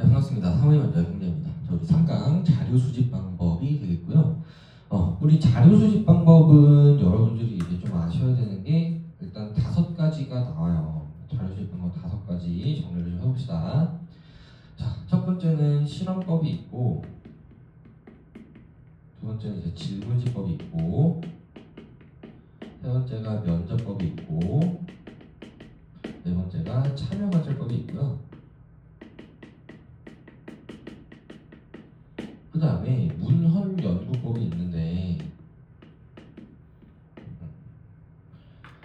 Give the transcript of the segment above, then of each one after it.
네, 반갑습니다. 사무엘 원장 형제입니다. 우리 3강 자료 수집 방법이 되겠고요. 우리 자료 수집 방법은 여러분들이 이제 좀 아셔야 되는 게 일단 5가지가 나와요. 자료 수집 방법 5가지 정리를 좀 해봅시다. 자, 첫 번째는 실험법이 있고, 두 번째는 이제 질문지법이 있고, 세 번째가 면접법이 있고, 네 번째가 참여관찰법이 있고요. 그 다음에 문헌연구법이 있는데,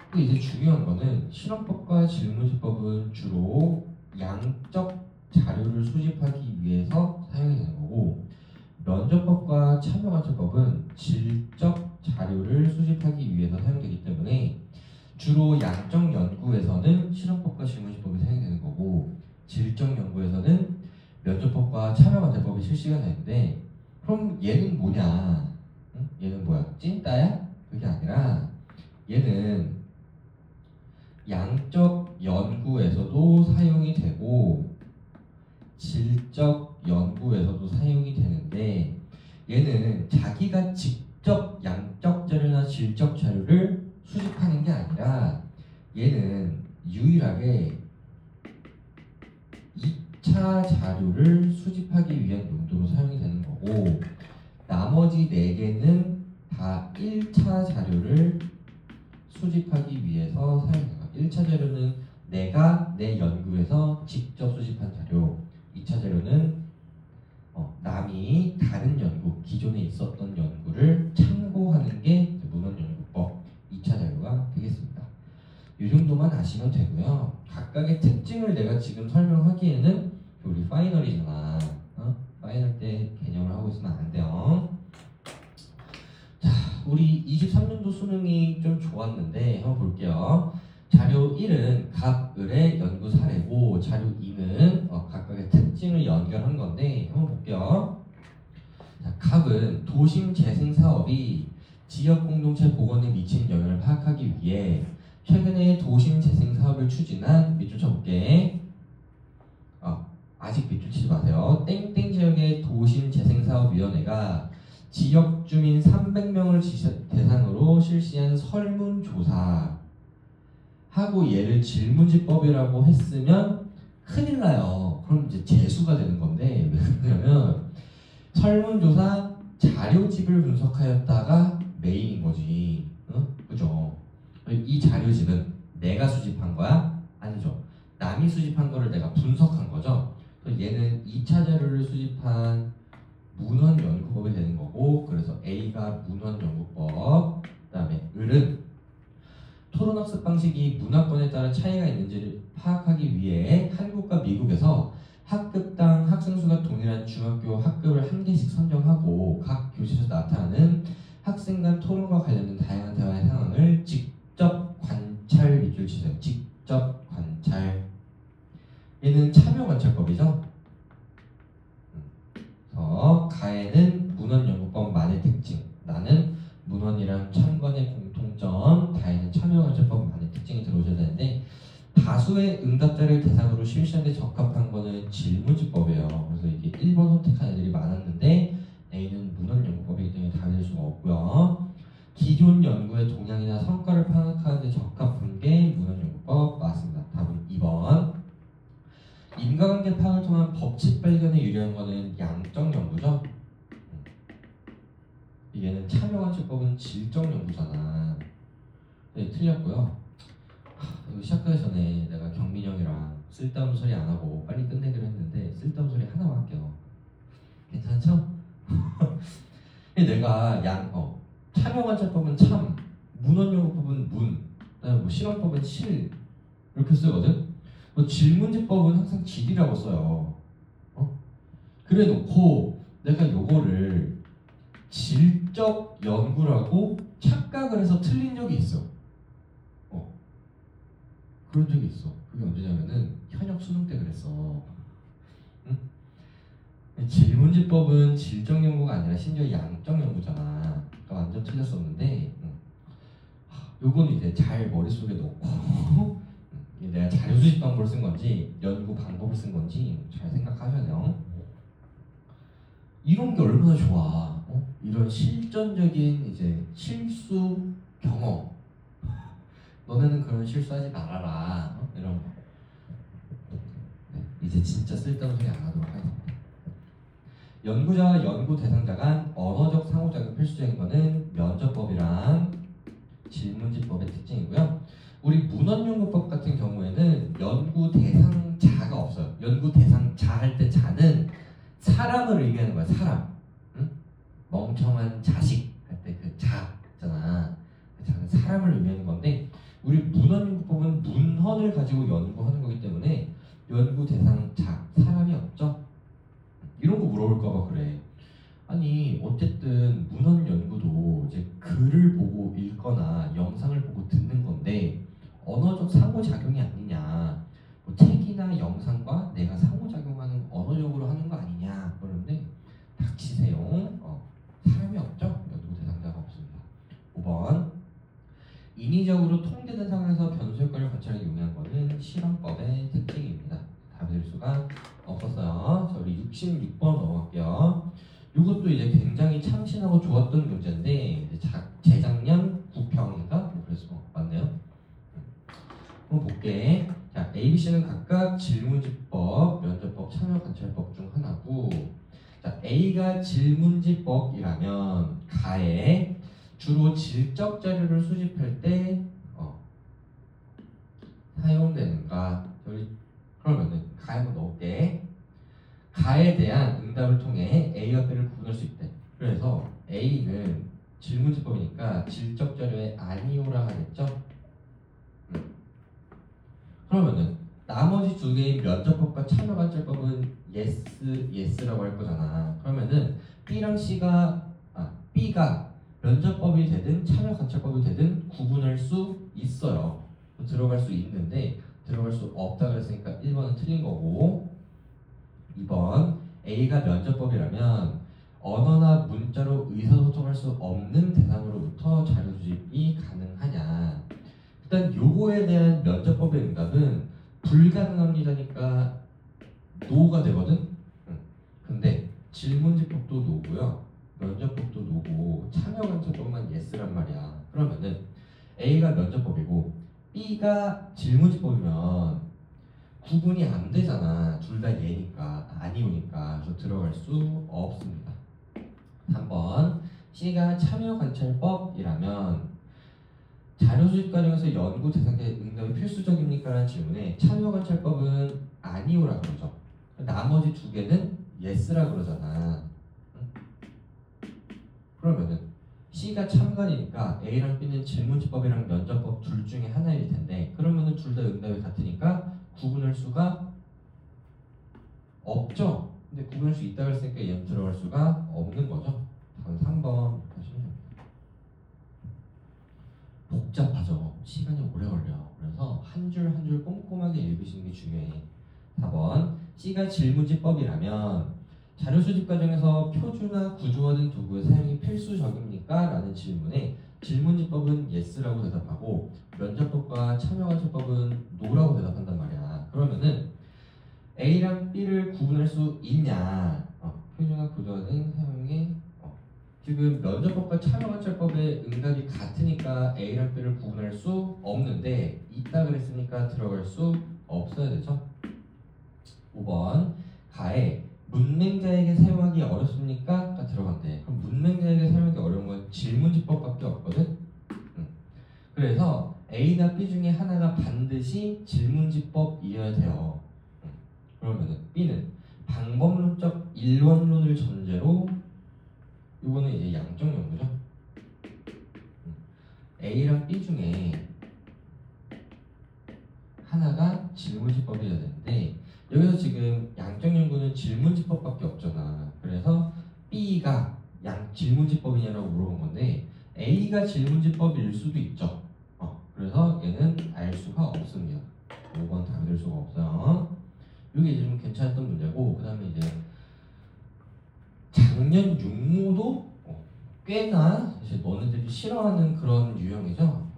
근데 이제 중요한 거는 실험법과 질문지법은 주로 양적 자료를 수집하기 위해서 사용이 되는 거고, 면접법과 참여관찰법은 질적 자료를 수집하기 위해서 사용되기 때문에 주로 양적 연구에서는 실험법과 질문지법이 사용이 되는 거고, 질적 연구에서는 면접법과 참여관찰법이 실시가 되는데, 그럼 얘는 뭐냐? 응? 얘는 뭐야? 찐따야? 그게 아니라 얘는 양적 연구에서도 사용이 되고 질적 연구에서도 사용이 되는데, 얘는 자기가 직접 양적 자료나 질적 자료를 수집하는 게 아니라 얘는 유일하게 2차 자료를 수집하기 위한 용도로 사용이 되는 거고, 나머지 4개는 다 1차 자료를 수집하기 위해서 사용해요. 1차 자료는 내가 내 연구에서 직접 수집한 자료, 2차 자료는 남이 다른 연구, 기존에 있었던 연구를 참고하는 게 문헌연구법 2차 자료가 되겠습니다. 이 정도만 아시면 되고요. 각각의 특징을 내가 지금 설명하기에는 우리 파이널이잖아. 파이널 때 개념을 하고 있으면 안 돼요. 자, 우리 23년도 수능이 좀 좋았는데 한번 볼게요. 자료 1은 갑, 을의 연구 사례고, 자료 2는 각각의 특징을 연결한 건데 한번 볼게요. 자, 갑은 도심 재생 사업이 지역 공동체 복원에 미친 영향을 파악하기 위해 최근에 도심 재생 사업을 추진한, 밑줄 쳐볼게. 아직 밑줄 치지 마세요. 땡땡 지역의 도심 재생 사업위원회가 지역 주민 300명을 대상으로 실시한 설문조사 하고 얘를 질문지법이라고 했으면 큰일 나요. 그럼 이제 재수가 되는 건데, 왜 그러냐면 설문조사 자료집을 분석하였다가 메인인 거지. 그죠? 이 자료집은 내가 수집한 거야? 아니죠. 남이 수집한 거를 내가 분석한 거죠. 얘는 2차 자료를 수집한 문헌연구법이 되는 거고, 그래서 A가 문헌연구법, 그 다음에 을은 토론학습 방식이 문화권에 따른 차이가 있는지를 파악하기 위해 한국과 미국에서 학급당 학생 수가 동일한 중학교 학급을 1개씩 선정하고 각 교실에서 나타나는 학생 간 토론과 관련된 다양한 대화의 상황을 직접 관찰, 밑줄 치세요. 직접 관찰. 얘는 참여관찰법이죠. 가에는 문헌연구법만의 특징, 나는 문헌이랑 참관의 공통점, 다에는 참여관찰법만의 특징이 들어오셔야 되는데, 다수의 응답자를 대상으로 실시하는 데 적합한 거는 질문지법이에요. 그래서 이게 1번 선택한 애들이 많았는데 A는 문헌연구법이기 때문에 답이 될 수가 없고요. 기존 연구의 동향이나 성과를 파악하는 데 적합한 게 문헌연구법 맞습니다. 답은 2번. 인과관계 파악을 통한 법칙 발견에 유리한 거는 양적 연구죠. 얘는 참여관찰법은 질적 연구잖아. 네, 틀렸고요. 이거 시작하기 전에 내가 경민이 형이랑 쓸데없는 소리 안 하고 빨리 끝내기로 했는데 쓸데없는 소리 하나만 할게요. 괜찮죠? 내가 참여관찰법은 참, 문헌연구법은 문, 그다음에 뭐 실험법은 실 이렇게 쓰거든. 질문지법은 항상 질이라고 써요. 그래 놓고 내가 요거를 질적 연구라고 착각을 해서 틀린 적이 있어. 그런 적이 있어. 그게 언제냐면은 현역 수능 때 그랬어. 응? 질문지법은 질적 연구가 아니라 심지어 양적 연구잖아. 그러니까 완전 틀렸었는데, 요거는 이제 잘 머릿속에 넣고 내가 자료 수집 방법을 쓴 건지 연구 방법을 쓴 건지 잘 생각하셔야 돼요. 이런 게 얼마나 좋아. 이런 실전적인 이제 실수 경험. 너네는 그런 실수하지 말아라. 이런 거. 네, 이제 진짜 쓸데없는 소리 안 하도록 하겠습니다. 연구자와 연구 대상자 간 언어적 상호작용 필수적인 거는 면접법이랑 질문지법의 특징이고요. 우리 문헌연구법 같은 경우에는 연구 대상자가 없어요. 연구 대상자 할 때 자는 사람을 의미하는 거야. 사람. 응? 멍청한 자식 할 때 그 자 있잖아. 그 자는 사람을 의미하는 건데 우리 문헌연구법은 문헌을 가지고 연구하는 거기 때문에 연구 대상자 사람이 없죠. 이런 거 물어볼까봐 그래. 아니 어쨌든 문헌 연구도 이제 글을 보고 읽거나 영상을 보고 듣는 건데 언어적 상호작용이 아니냐. 뭐 책이나 영상과 내가 상호작용하는 언어적으로 하는 거 아니냐 그러는데 닥치세요. 사람이 없죠. 연구 대상자가 없습니다. 5번 인위적으로 통제된 상황에서 변수 효과를 관찰하기 용이한 것은 실험법의 특징입니다. 답이 될 수가 없었어요. 자, 우리 66번 넘어갈게요. 이것도 이제 굉장히 참신하고 좋았던 문제인데 재작년 9평인가? 뭐 그래서 맞네요. 한번 볼게. 자, A, B, C는 각각 질문지법, 면접법, 참여관찰법 중 하나고 자, A가 질문지법이라면 가에 주로 질적 자료를 수집할 때 사용되는가? 그러면은 가에 한번 넣을게. 가에 대한 응답을 통해 A와 B를 구분할 수 있대. 그래서 A는 질문지법이니까 질적 자료에 아니오라 하겠죠? 그러면은 나머지 두 개인 면접법과 참여관찰법은 yes라고 할 거잖아. 그러면은 B랑 B가 면접법이 되든 참여관찰법이 되든 구분할 수 있어요. 들어갈 수 있는데 들어갈 수 없다 그랬으니까 1번은 틀린 거고 2번 A가 면접법이라면 언어나 문자로 의사소통할 수 없는 대상으로부터 자료 수집이 가능하냐. 일단 요거에 대한 면접법의 응답은 불가능합니다니까 노가 되거든. 근데 질문지법도 노고요. 면접법도 노고 참여관찰법만 yes란 말이야. 그러면은 A가 면접법이고 B가 질문지법이면 구분이 안 되잖아. 둘 다 얘니까 아니오니까. 그래서 들어갈 수 없습니다. 3번 C가 참여관찰법이라면 자료 수집 과정에서 연구 대상자의 응답이 필수적입니까? 라는 질문에 참여관찰법은 아니오라 그러죠. 나머지 두 개는 yes라 그러잖아. 그러면은 C가 참관이니까 A랑 B는 질문지법이랑 면접법 둘 중에 하나일 텐데 그러면은 둘 다 응답이 같으니까 구분할 수가 없죠. 근데 구분할 수 있다고 했으니까 얘는 들어갈 수가 없는 거죠. 다음 3번 보시면 됩니다. 복잡하죠. 시간이 오래 걸려. 그래서 한 줄 한 줄 꼼꼼하게 읽으시는 게 중요해. 4번 C가 질문지법이라면 자료 수집 과정에서 표주나 구조화 등 도구의 사용이 필수적입니까? 라는 질문에 질문지법은 yes라고 대답하고 면접법과 참여관찰법은 no라고 대답한단 말이야. 그러면은 A랑 B를 구분할 수 있냐? 표준화 구조화 등 사용이 지금 면접법과 참여관찰법의 응답이 같으니까 A랑 B를 구분할 수 없는데 있다 그랬으니까 들어갈 수 없어야 되죠. 5번 가에 문맹자에게 사용하기 어렵습니까? 가 들어간대. 그럼 문맹자에게 사용하기 어려운 건 질문지법밖에 없거든. 그래서 A나 B 중에 하나가 반드시 질문지법이어야 돼요. 그러면은 B는 방법론적 일원론을 전제로 이거는 이제 양적 연구죠. A랑 B 중에 하나가 질문지법이어야 되는데 여기서 지금 양적 연구는 질문지법밖에 없잖아. 그래서 B가 질문지법이냐라고 물어본 건데 A가 질문지법일 수도 있죠. 그래서 얘는 알 수가 없습니다. 5번 답이 될 수가 없어요. 이게 좀 괜찮았던 문제고 그 다음에 이제 작년 육모도 꽤나 이제 너네들이 싫어하는 그런 유형이죠.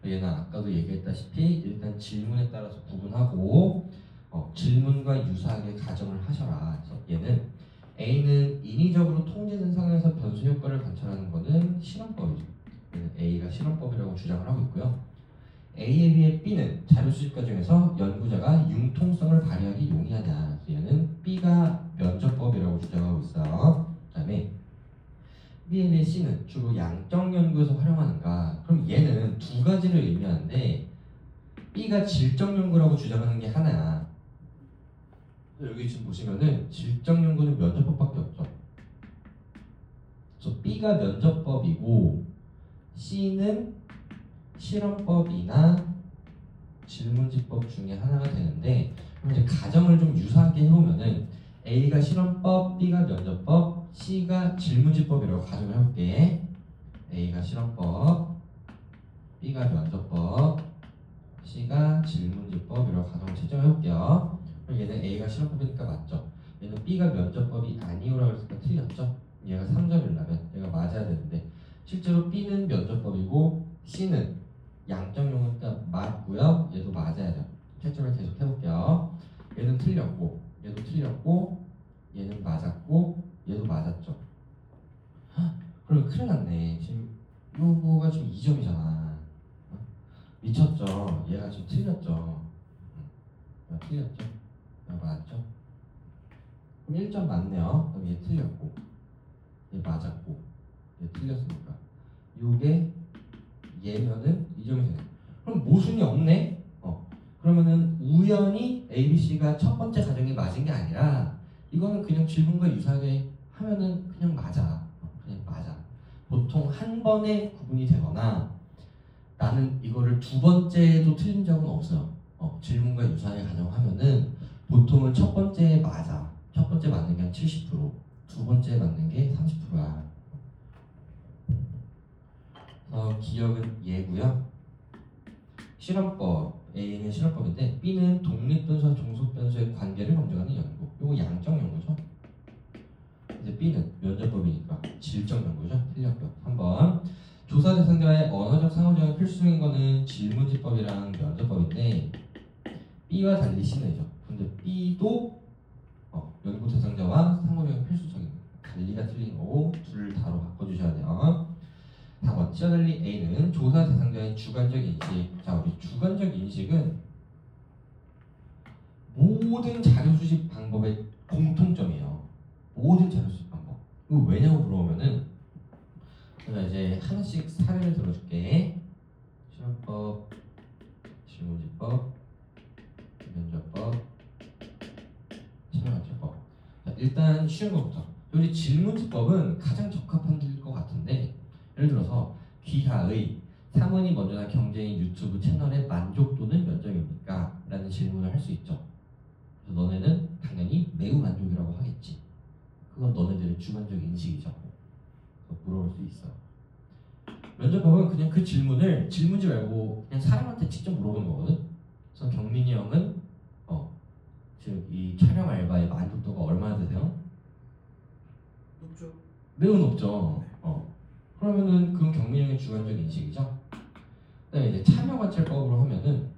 얘는 아까도 얘기했다시피 일단 질문에 따라서 구분하고 질문과 유사하게 가정을 하셔라. 그래서 얘는 A는 인위적으로 실험법이라고 주장을 하고 있고요. A에 비해 B는 자료 수집 과정에서 연구자가 융통성을 발휘하기 용이하냐. 얘는 B가 면접법이라고 주장하고 있어요. 그 다음에 B에 비해 C는 주로 양적 연구에서 활용하는가. 그럼 얘는 두 가지를 의미하는데 B가 질적 연구라고 주장하는 게 하나야. 여기 지금 보시면은 질적 연구는 면접법밖에 없죠. 그래서 B가 면접법이고 C는 실험법이나 질문지법 중에 하나가 되는데, 그럼 이제 가정을 좀 유사하게 해보면은 A가 실험법, B가 면접법, C가 질문지법이라고 가정을 해볼게. A가 실험법, B가 면접법, C가 질문지법이라고 가정을 채정해볼게요. 그럼 얘는 A가 실험법이니까 맞죠? 얘는 B가 면접법이 아니오라고 했으니까 틀렸죠? 얘가 3점이라면 얘가 맞아야 되는데, 실제로 B는 면접법이고 C는 양적 용어니까 맞고요. 얘도 맞아야죠. 채점을 계속 해볼게요. 얘는 틀렸고 얘도 틀렸고 얘는 맞았고 얘도 맞았죠. 그럼 큰일 났네. 지금 요거가 지금 2점이잖아. 미쳤죠. 얘가 지금 틀렸죠. 틀렸죠. 맞죠. 그럼 1점 맞네요. 그럼 얘 틀렸고 얘 맞았고 얘 틀렸으니까 요게 얘면은 2점이 되네. 그럼 모순이 없네. 그러면은 우연히 A, B, C가 첫 번째 가정이 맞은 게 아니라 이거는 그냥 질문과 유사하게 하면은 그냥 맞아. 그냥 맞아. 보통 한 번에 구분이 되거나 나는 이거를 두 번째도 틀린 적은 없어요. 질문과 유사하게 가정하면은 보통은 첫 번째에 맞아. 첫 번째 맞는 게 한 70%, 두 번째 맞는 게 30%야. 기억은 얘고요. 실험법 A는 실험법인데 B는 독립변수와 종속변수의 관계를 검증하는 연구. 이거 양적 연구죠. 이제 B는 면접법이니까 질적 연구죠. 틀렸고요. 3번 조사 대상자의 언어적 상호작용이 필수적인 거는 질문지법이랑 면접법인데 B와 달리 C는죠. 근데 B도 연구 대상자와 상호작용이 필수적인 거예요. 달리가 틀린 거고 둘을 다로 바꿔주셔야 돼요. 4번 C와 달리 A는 조사 대상자의 주관적 인식. 자, 우리 주관적 인식은 모든 자료 수집 방법의 공통점이에요. 모든 자료 수집 방법. 이거 왜냐고 물어보면은 제가 이제 하나씩 사례를 들어줄게. 실험법, 질문지법, 면접법, 참여관찰법. 자, 일단 쉬운 것부터. 우리 질문지법은 가장 적합한 것 같은데, 예를 들어서 귀하의 사문이 먼저나 경쟁인 유튜브 채널의 만족도는 몇 점입니까? 라는 질문을 할 수 있죠. 그래서 너네는 당연히 매우 만족이라고 하겠지. 그건 너네들의 주관적 인식이죠. 그래서 물어볼 수 있어. 면접법은 그냥 그 질문을 질문지 말고 그냥 사람한테 직접 물어보는 거거든. 그래서 경민이 형은 지금 이 촬영 알바의 만족도가 얼마나 되세요? 높죠. 매우 높죠. 그러면은 그건 경민이 형의 주관적 인식이죠. 그다음에 이제 참여관찰법으로 하면은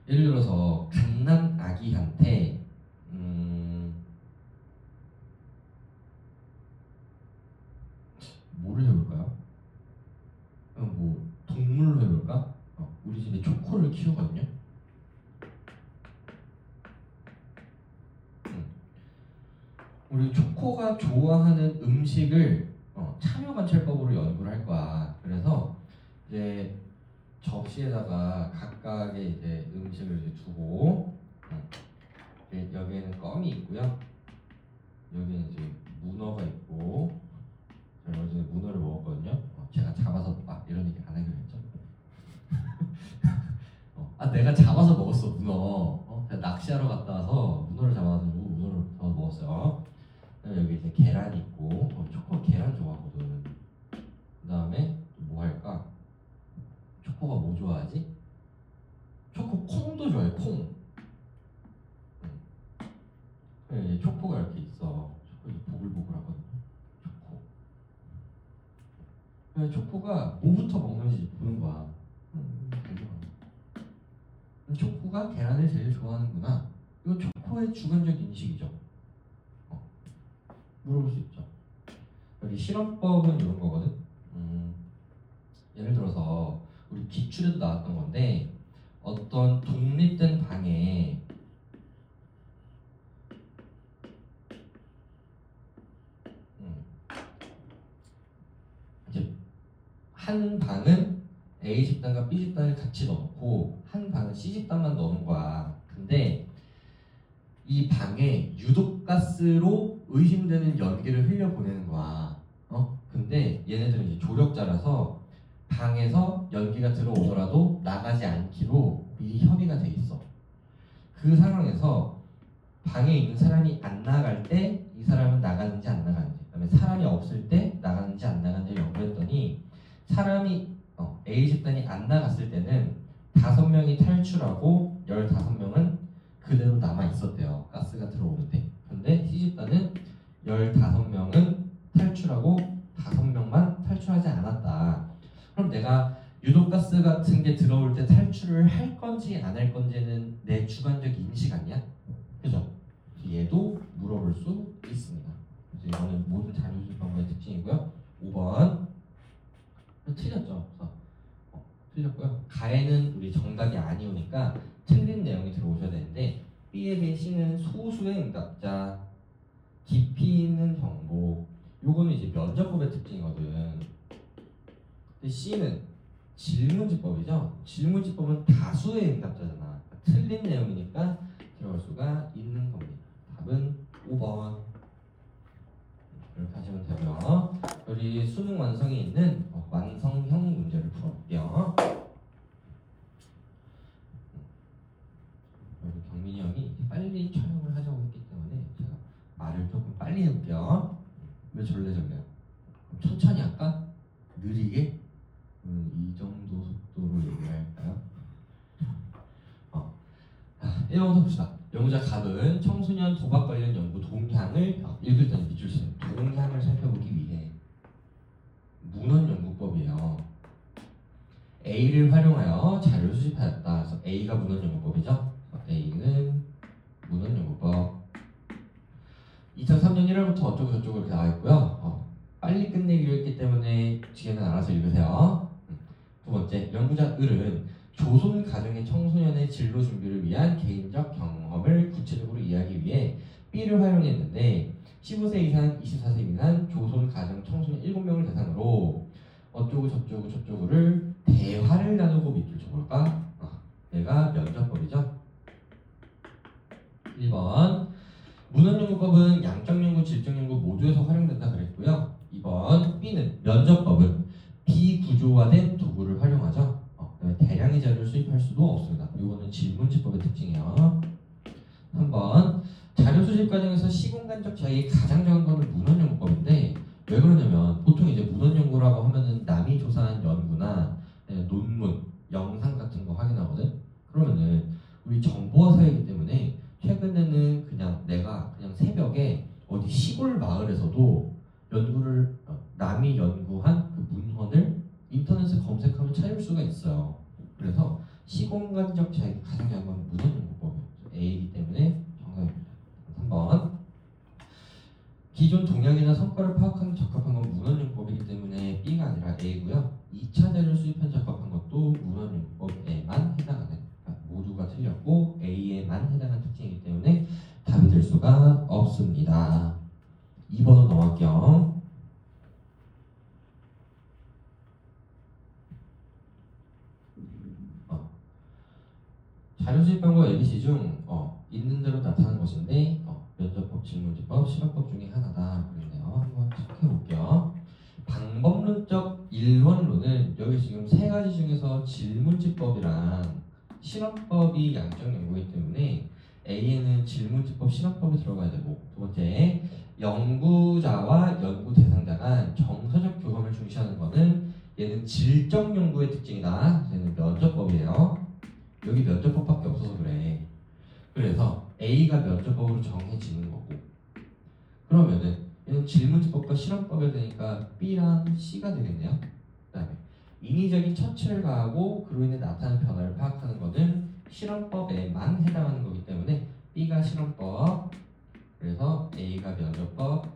예를 들어서 갓난 아기한테 뭐를 해볼까요? 뭐 동물로 해볼까? 우리 집에 초코를 키우거든요. 우리 초코가 좋아하는 음식을 참여관찰법으로 연구를 할 거야. 그래서 이제 접시에다가 각각의 이제 음식을 이제 두고 이제 여기에는 껌이 있고요. 여기는 이제 문어가 있고 제가 어제 문어를 먹었거든요. 제가 잡아서 이런 얘기 안 하기로 했죠. 내가 잡아서 먹었어 문어. 제가 낚시하러 갔다 와서 문어를 잡아가지고 문어를 잡아서 먹었어요. 여기 이제 계란 있고 초코가 계란 좋아하거든. 그 다음에 뭐 할까? 초코가 뭐 좋아하지? 초코 콩도 좋아해. 콩. 네, 초코가 이렇게 있어. 초코 이제 보글보글하거든요. 초코. 그래서 초코가 뭐부터 먹는지 보는 거야. 초코가 계란을 제일 좋아하는구나. 이거 초코의 주관적 인식이죠. 물어볼 수 있죠. 여기 실험법은 이런 거거든. 예를 들어서 우리 기출에도 나왔던 건데 어떤 독립된 방에 이제 한 방은 A 집단과 B 집단을 같이 넣고 한 방은 C 집단만 넣는 거야. 근데 이 방에 유독가스로 의심되는 연기를 흘려보내는 거야. 근데 얘네들은 이제 조력자라서 방에서 연기가 들어오더라도 나가지 않기로 미리 협의가 돼 있어. 그 상황에서 방에 있는 사람이 안 나갈 때 이 사람은 나가는지 안 나가는지, 그다음에 사람이 없을 때 나가는지 안 나가는지 연구했더니 사람이 A 집단이 안 나갔을 때는 5명이 탈출하고 15명은 그대로 남아 있었대요. 가스가 들어오는데. 근데 C 집단은 15명은 탈출하고 5명만 탈출하지 않았다. 그럼 내가 유독가스 같은 게 들어올 때 탈출을 할 건지 안 할 건지는 내 주관적 인식 아니야? 그죠? 얘도 물어볼 수 있습니다. 그래서 이거는 모든 자료수집 방법의 특징이고요. 5번 틀렸죠? 틀렸고요. 가에는 우리 정답이 아니오니까 틀린 내용이 들어오셔야 되는데 B에 비해 C는 소수의 응답자, 깊이 있는 정보. 요거는 이제 면접법의 특징이거든. 근데 C는 질문지법이죠. 질문지법은 다수의 응답자잖아. 틀린 내용이니까 들어갈 수가 있는 겁니다. 답은 5번. 이렇게 하시면 되고요. 여기 수능 완성에 있는 완성형 문제를 풀어볼게요. 여기 경민이 형이 빨리 촬영을 하자고 했기 때문에 제가 말을 조금 빨리 해볼게요. 왜 절레절레요? 그럼 천천히 할까? 느리게? 이 정도 속도로 얘기할까요? 1번부터 봅시다. 연구자 갑은 청소년 도박 관련 연구 동향을 읽을 때는 밑줄 치세요. 동향을 살펴보기 위해 문헌연구법이에요. A를 활용하여 자료를 수집하였다. 그래서 A가 문헌연구법이죠. A는 문헌연구법. 2003년 1월부터 어쩌고 저쩌고 이렇게 나와 있고요. 빨리 끝내기로 했기 때문에 뒤에는 알아서 읽으세요. 두 번째, 연구자 을은 조선 가정의 청소년의 진로 준비를 위한 개인적 경험을 구체적으로 이해하기 위해 B를 활용했는데 15세 이상, 24세 미만 조선 가정 청소년 7명을 대상으로 어쩌고 저쩌고 저쩌고를 대화를 나누고 밑줄 쳐볼까? 얘가 면접법이죠. 1번 문헌연구법은 양적연구, 질적연구 모두에서 활용된다 그랬고요. 2번 B는 면접법은 비구조화된 도구를 활용하죠. 대량의 자료를 수집할 수도 없습니다. 이거는 질문지법의 특징이에요. 3번 자료 수집 과정에서 시공간적 자익이 가장 적은 거는 문헌연구법인데 왜 그러냐면 보통 이제 문헌연구라고 하면은 남이 조사한 연구나 논문, 영상 같은 거 확인하거든. 그러면은 우리 정보화 사회이기 때문에 최근에는 그냥 내가 그냥 새벽에 어디 시골 마을에서도 연구를 남이 연구한 그 문헌을 인터넷에 검색하면 찾을 수가 있어요. 그래서 시공간적 자익이 가장 작은 건 문헌연구법이에요. A이기 때문에 정답입니다. 3번 기존 동향이나 성과를 파악하는 적합한 건 문헌연구법이기 때문에 B가 아니라 A고요. 2차 자료를 수집한 적합한 것도 문헌연구법에만 해당하는, 모두가 틀렸고 A에만 해당하는 특징이기 때문에 답이 될 수가 없습니다. 2번으로 넘어갈게요. 자료 수집 방법 ABC 중 있는 대로 나타나는 것인데 면접법, 질문지법, 실험법 중에 하나다 그랬네요. 한번 체크해 볼게요. 방법론적 일원론은 여기 지금 세 가지 중에서 질문지법이랑 실험법이 양적 연구이기 때문에 A에는 질문지법, 실험법이 들어가야 되고, 두 번째 연구자와 연구 대상자 간 정서적 교감을 중시하는 것은 얘는 질적 연구의 특징이다. 얘는 면접법이에요. 여기 면접법밖에 없어서 그래. 그래서 A가 면접법으로 정해지는 거고, 그러면은 얘는 질문지법과 실험법이 되니까 B랑 C가 되겠네요. 그 다음에 인위적인 처치를 가하고 그로 인해 나타나는 변화를 파악하는 것은 실험법에만 해당하는 거기 때문에 B가 실험법, 그래서 A가 면접법,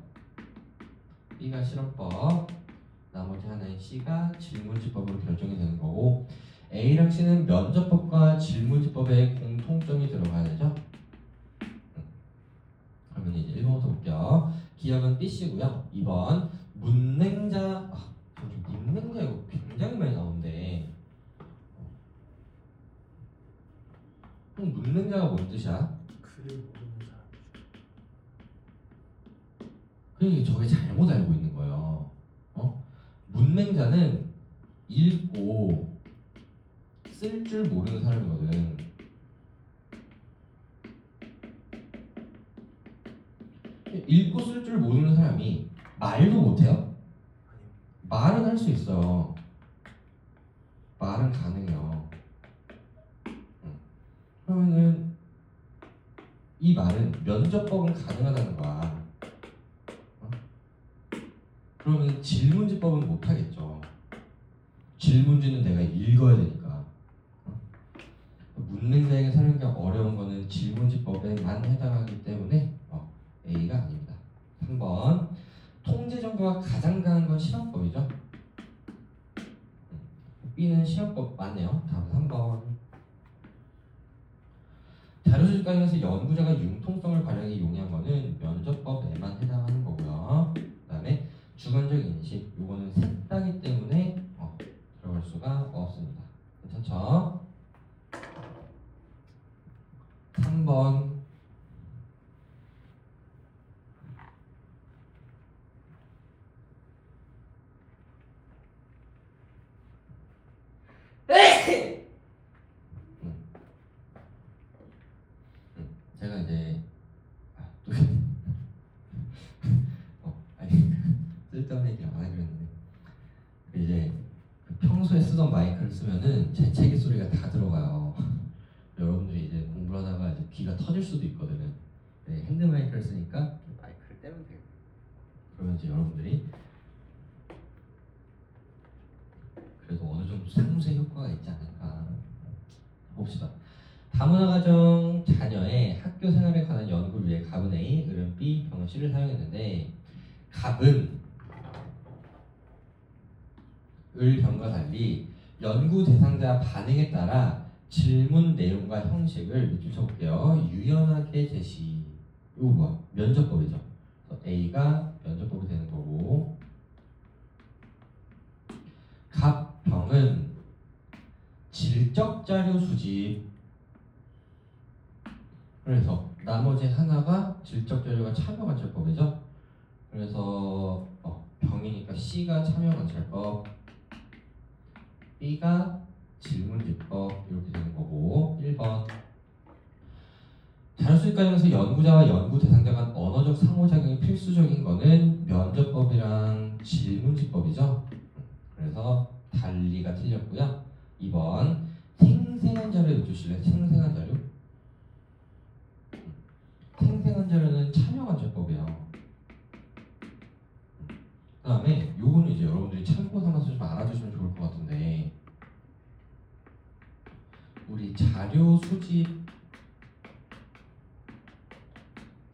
B가 실험법, 그 나머지 하나인 C가 질문지법으로 결정이 되는 거고 A랑 C는 면접법과 질문지법에 공통점이 들어가야 되죠. 그러면 이제 1번부터 볼게요. 기억은 BC고요. 2번 문맹자 문맹자 이거 굉장히 많이 나오는데 그럼 문맹자가 뭔 뜻이야? 글을 모르는 사람. 그러니까 저게 잘못 알고 있는 거예요. 문맹자는 읽고 쓸 줄 모르는 사람이거든. 읽고 쓸 줄 모르는 사람이 말도 못해요? 아니요. 말은 할 수 있어요. 말은 가능해요. 그러면은 이 말은 면접법은 가능하다는 거야. 그러면 질문지법은 못하겠죠. 질문지는 내가 읽어야 되니까. 문맹자에게 설명하기 어려운 거는 질문지법에만 해당하기 때문에 A가 아닙니다. 3번 통제 정도가 가장 강한 건 실험법이죠. B는 실험법 맞네요. 다음 3번 자료수집과정에서 연구자가 융통성을 발휘하기 용이한 거는 면접법에만 해당하는 거고요. 그 다음에 주관적 인식 요거는 색다기 때문에 들어갈 수가 없습니다. 괜찮죠? 3번 제가 이제 아니 쓸데없는 얘기를 안 하기로 했는데 이제 평소에 쓰던 마이크를 쓰면은 재채기 소리가 다 들어가요. 여러분들이 이제 공부를 하다가 이제 귀가 터질 수도 있거든요. 네, 핸드 마이크를 쓰니까 마이크를 떼면 돼요. 그러면 이제 여러분들이 그래도 어느 정도 상쇄 효과가 있지 않을까 봅시다. 다문화 가정 자녀의 학교 생활에 관한 연구를 위해 갑은 A, 을은 B, 병은 C를 사용했는데 갑은 을, 병과 달리 연구 대상자 반응에 따라 질문 내용과 형식을 밑줄 쳐볼게요. 유연하게 제시. 이거 뭐야? 면접법이죠. 그래서 A가 면접법이 되는 거고 갑, 병은 질적 자료 수집. 그래서 나머지 하나가 질적 자료가 참여 관찰법이죠. 그래서 병이니까 C가 참여 관찰법, B가 질문지법 이렇게 되는 거고 1번 자료수집 과정에서 연구자와 연구 대상자 간 언어적 상호작용이 필수적인 거는 면접법이랑 질문지법이죠. 그래서 달리가 틀렸고요. 2번 생생한 자료에 놓주실래요? 생생한 자료? 생생한 자료는 참여관찰법이에요. 그 다음에 요거는 이제 여러분들이 참고 삼아서 좀 알아두시면 좋을 것 같은데 우리 자료 수집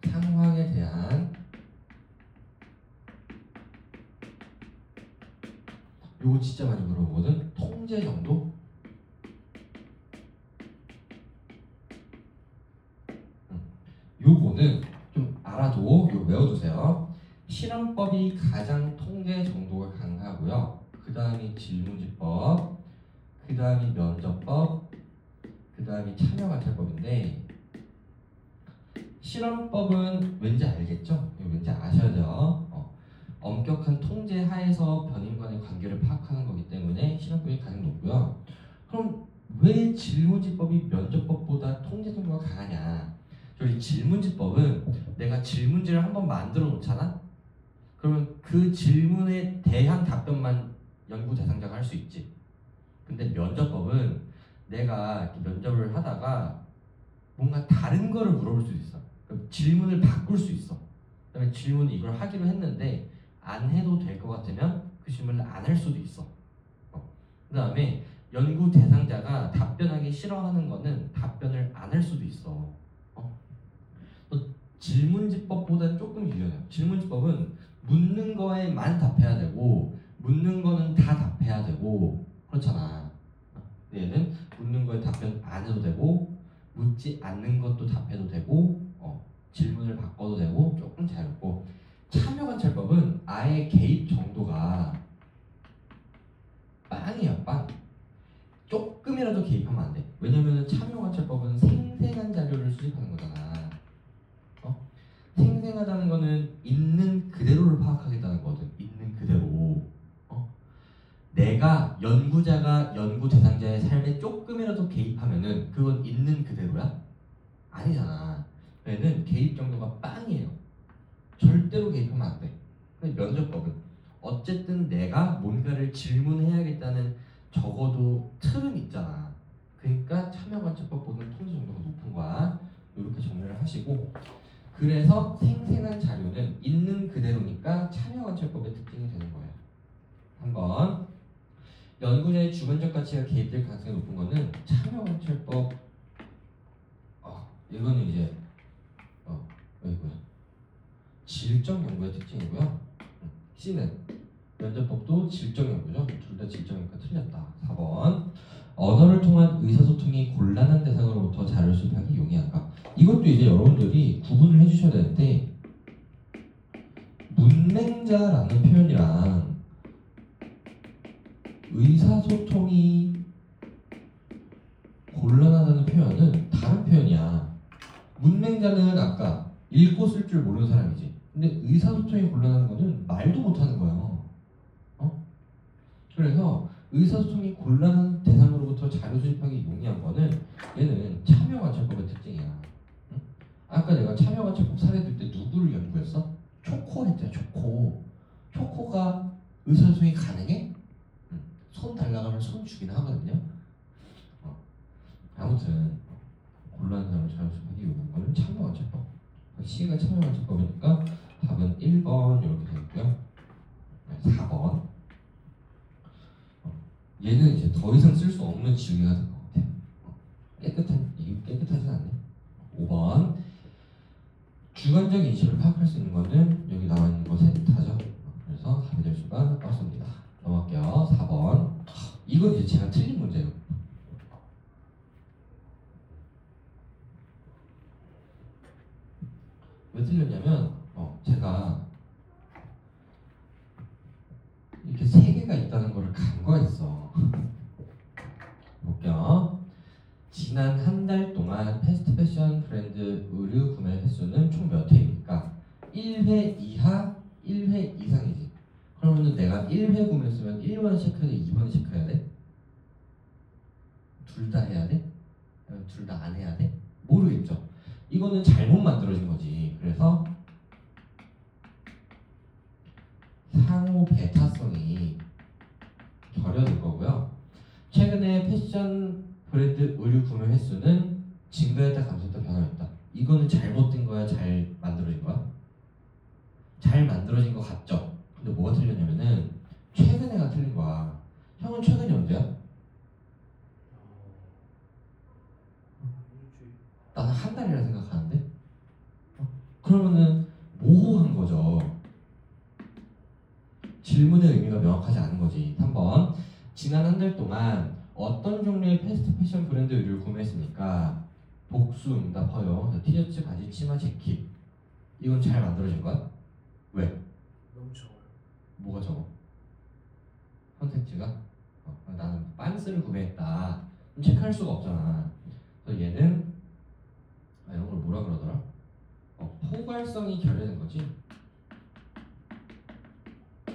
상황에 대한 요거 진짜 많이 물어보거든. 통제 정도? 요거는 좀 알아도 요 외워두세요. 실험법이 가장 통제 정도가 강하고요. 그 다음이 질문지법, 그 다음이 면접법, 그 다음이 참여관찰법인데 실험법은 왠지 알겠죠? 이거 왠지 아셔야 돼요. 엄격한 통제 하에서 변인 간의 관계를 파악하는 거기 때문에 실험법이 가장 높고요. 그럼 왜 질문지법이 면접법보다 통제 정도가 강하냐? 저희 질문지법은 내가 질문지를 한번 만들어 놓잖아? 그러면 그 질문에 대한 답변만 연구 대상자가 할 수 있지. 근데 면접법은 내가 이렇게 면접을 하다가 뭔가 다른 거를 물어볼 수 있어. 그럼 질문을 바꿀 수 있어. 그다음에 질문 이걸 하기로 했는데 안 해도 될 것 같으면 그 질문을 안 할 수도 있어. 그다음에 연구 대상자가 답변하기 싫어하는 거는 답변을 안 할 수도 있어. 또 질문지법보다는 조금 유연해요. 질문지법은 묻는 거에만 답해야 되고 묻는 거는 다 답해야 되고 그렇잖아. 근데 얘는 묻는 거에 답변 안 해도 되고 묻지 않는 것도 답해도 되고 질문을 바꿔도 되고 조금 자유롭고 참여관찰법은 아예 개입 정도가 빵이야 빵. 조금이라도 개입하면 안 돼. 왜냐면 참여관찰법은 생생한 자료를 수집하는 거잖아. 생생하다는 거는 있는 그대로를 파악하겠다는 거거든. 있는 그대로. 내가 연구자가 연구 대상자의 삶에 조금이라도 개입하면은 그건 있는 그대로야? 아니잖아. 얘는 개입 정도가 빵이에요. 절대로 개입하면 안 돼. 면접법은 어쨌든 내가 뭔가를 질문해야겠다는 적어도 틀은 있잖아. 그러니까 참여관찰법보다는 통지 정도가 높은 거야. 이렇게 정리를 하시고 그래서 생생한 자료는 있는 그대로니까 참여관찰법의 특징이 되는 거예요. 한번 연구자의 주관적 가치가 개입될 가능성이 높은 거는 참여관찰법 이거는 이제 여기고요. 질적 연구의 특징이고요. C는 면접법도 질적 연구죠. 둘 다 질적 연구가 틀렸다. 4번 언어를 통한 의사소통이 곤란한 대상으로부터 자료를 수집하기 용이한가. 이것도 이제 여러분들이 구분을 해주셔야 되는데 문맹자라는 표현이랑 의사소통이 곤란하다는 표현은 다른 표현이야. 문맹자는 아까 읽고 쓸 줄 모르는 사람이지. 근데 의사소통이 곤란한 거는 말도 못하는 거예요. 그래서 의사소통이 곤란한 대상으로부터 자료 수집하기 용이한 거는 얘는 참여관찰법의 특징이야. 응? 아까 내가 참여관찰법 사례 들 때 누구를 연구했어? 초코 했잖아. 초코가 의사소통이 가능해? 손 달라고 하면 손 주긴 하거든요. 아무튼 곤란한 대상으로 자료 수집하기 용이한 거는 참여관찰법. C가 참여관찰법이니까 답은 1번 이렇게 되고요. 4번 얘는 이제 더 이상 쓸 수 없는 지우개가 될 것 같아. 이게 깨끗하진 않네. 5번 주관적 인식을 파악할 수 있는 거는 여기 나와 있는 거 세타죠. 그래서 답이 될 수가 없습니다. 넘어갈게요. 4번 이건 이제 제가 틀린 문제예요. 왜 틀렸냐면 제가 이렇게 세 개가 있다는 거를 간과했어. 볼게요. 지난 한 달 동안 패스트 패션 브랜드 의류 구매 횟수는 총 몇 회입니까? 1회 이하, 1회 이상이지. 그러면 내가 1회 구매 횟수면 1번을 체크해야 돼? 2번을 체크해야 돼? 둘 다 해야 돼? 둘 다 안 해야 돼? 모르겠죠. 이거는 잘못 만들어진 거지. 그래서 상호 배타성이 결여될 거고요. 최근에 패션 브랜드 의류 구매 횟수는 증가했다 감소했다 변화했다. 이거는 잘못된 거야? 잘 만들어진 거야? 잘 만들어진 거 같죠? 근데 뭐가 틀렸냐면은 최근에가 틀린 거야. 형은 최근이 언제야? 나는 한 달이라 생각하는데? 그러면은 모호한 거죠. 질문의 의미가 명확하지 않은 거지. 3번 지난 한 달 동안 어떤 종류의 패스트 패션 브랜드 의류를 구매했습니까? 복수 응답하여 티셔츠, 바지, 치마, 재킷. 이건 잘 만들어진 거야? 왜? 너무 적어요. 뭐가 적어? 선택지가? 나는 빤스를 구매했다. 그럼 체크할 수가 없잖아. 그래서 얘는 이런 걸 뭐라 그러더라? 포괄성이 결여된 거지. 그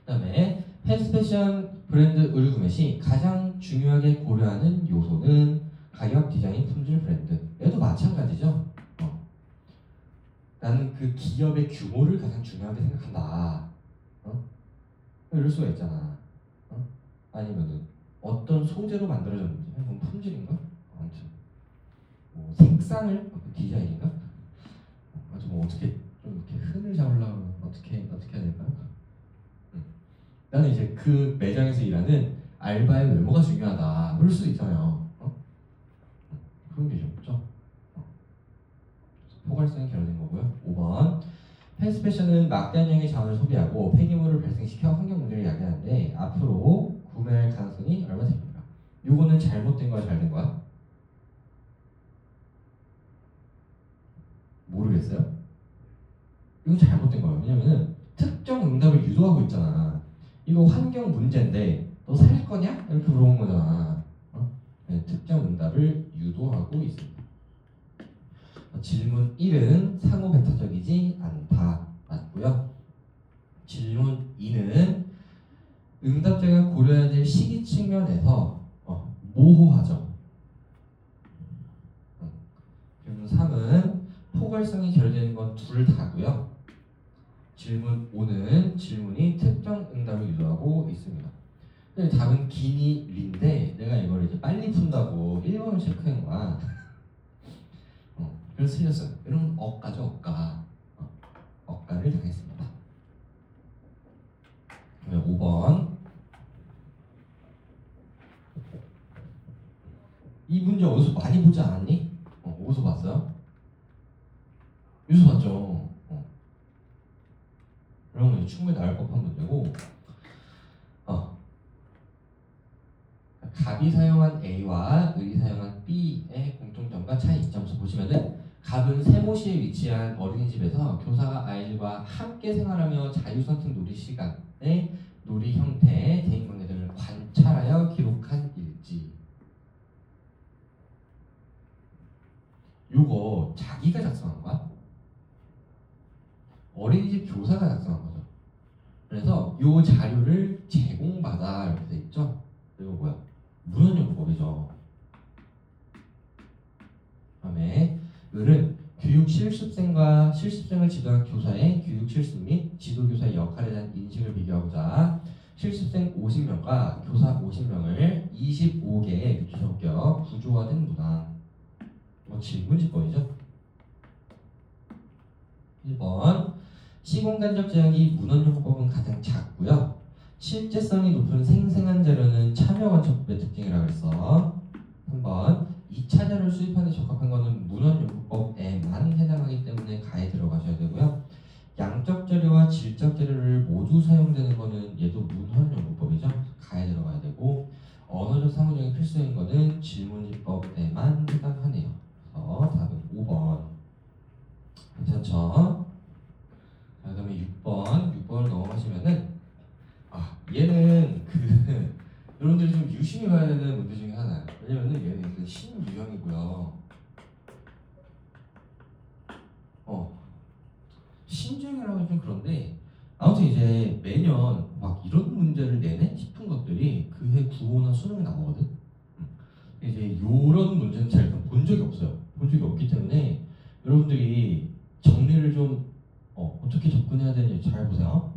다음에 패스트 패션 브랜드 의류 구매 시 가장 중요하게 고려하는 요소는 가격, 디자인, 품질, 브랜드. 얘도 마찬가지죠. 나는 그 기업의 규모를 가장 중요하게 생각한다. 이럴 수가 있잖아. 아니면은 어떤 소재로 만들어졌는지, 그럼 품질인가? 아무튼 뭐 색상을 디자인인가? 뭐 어떻게 좀 이렇게 흠을 잡으려면 어떻게 해야 될까요? 나는 이제 그 매장에서 일하는 알바의 외모가 중요하다. 그럴 수도 있잖아요. 그런 게 좀 없죠. 포괄성이 결여된 거고요. 5번 패스트 패션은 막대한 양의 자원을 소비하고 폐기물을 발생시켜 환경 문제를 야기하는데 앞으로 구매할 가능성이 얼마 됩니까? 요거는 잘못된 거야, 잘된 거야? 모르겠어요? 이건 잘못된 거예요. 왜냐면은 특정 응답을 유도하고 있잖아. 이거 환경 문제인데 너 살 거냐? 이렇게 물어본 거잖아. 네, 특정 응답을 유도하고 있습니다. 질문 1은 상호 배타적이지 않다. 맞고요. 질문 2는 응답자가 고려해야 될 시기 측면에서 모호하죠. 질문 3은 포괄성이 결여되는 건 둘 다고요. 질문 5는 질문이 특정 응답을 유도하고 있습니다. 답은 기니 리인데 내가 이걸 이제 빨리 푼다고 1번을 체크한 거야. 그래서 틀렸어요. 이런 억가죠, 억가. 억가를 당했습니다. 그러면 5번. 이 문제 어디서 많이 보지 않았니? 어디서 봤어요? 여기서 봤죠. 그러면 충분히 나올 법한 문제고, 갑이 사용한 A와 을이 사용한 B의 공통점과 차이점에서 보시면은 갑은 세모시에 위치한 어린이집에서 교사가 아이들과 함께 생활하며 자유선택 놀이 시간의 놀이 형태, 대인관계 등을 관찰하여 기록한 일지. 요거 자기가 작성한 거야? 어린이집 교사가 작성한 거죠. 그래서 요 자료를 제공받아 이렇게 돼 있죠. 이거 뭐야? 문헌요법이죠. 그다음에 을은 교육 실습생과 실습생을 지도한 교사의 교육 실습 및 지도교사의 역할에 대한 인식을 비교하고자 실습생 50명과 교사 50명을 25개의 유치성격 구조화된 문항. 질문지법이죠. 1번 시공간적 제약이 문헌요법은 가장 작고요. 실제성이 높은 생생한 자료는 참여관측법의 특징이라고 했어. 3번 2차 자료를 수집하는 데 적합한 것은 문헌연구법에만 해당하기 때문에 가에 들어가셔야 되고요. 양적 자료와 질적 자료를 모두 사용되는 것은 얘도 문헌연구법이죠. 가에 들어가야 되고 언어적 상호적인 필수인 것은 질문지법에만 해당하네요. 그래서 답은 5번. 괜찮죠? 자, 그다음에 6번을 넘어가시면은 얘는 여러분들이 좀 유심히 봐야 되는 문제 중에 하나예요. 왜냐면은 얘는 신유형이고요. 신주형이라고 하면 좀 그런데 아무튼 이제 매년 막 이런 문제를 내네 싶은 것들이 그해 구호나 수능에 나오거든. 이제 이런 문제는 잘 본 적이 없어요. 본 적이 없기 때문에 여러분들이 정리를 좀 어떻게 접근해야 되는지 잘 보세요.